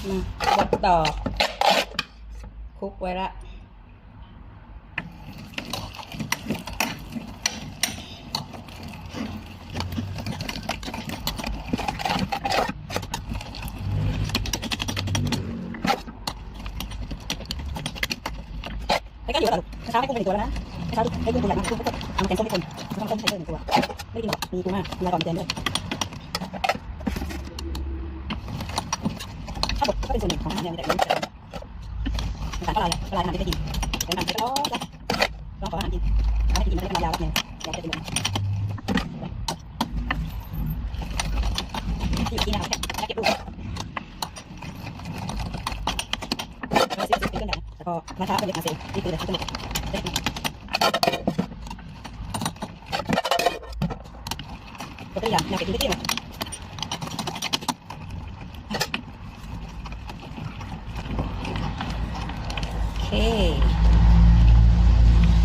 บดต่อคลุกไว้ละให้กันอยู่แล้วเช้าให้กุ้งเป็นตัวแล้วนะเช้าให้กุ้งตัวใหญ่มากกุ้งทำแกงส้มให้คนทำต้มใช้เพิ่มตัวไม่กินหรอกมีกุ้งมากมีอะไรก่อนเต็มด้วยข้าวบดก็เป็นส่วนหนึ่งของอาหารเนี่ยแต่ไม่ใช่ต่างก็ลายทำได้กินเป็นทำได้ก็ลองขออาหารกินให้กินมันได้เป็นยาวๆเนี่ยอยากจะกินที่กินนะครับแค่เก็บรูปมาซื้อเป็นเครื่องใหญ่แล้วก็ราคาเป็นเล็กมาเซ่นี่คือเด็กทั้งหมดได้กินตัวอย่างอยากเก็บที่ไหนโอเค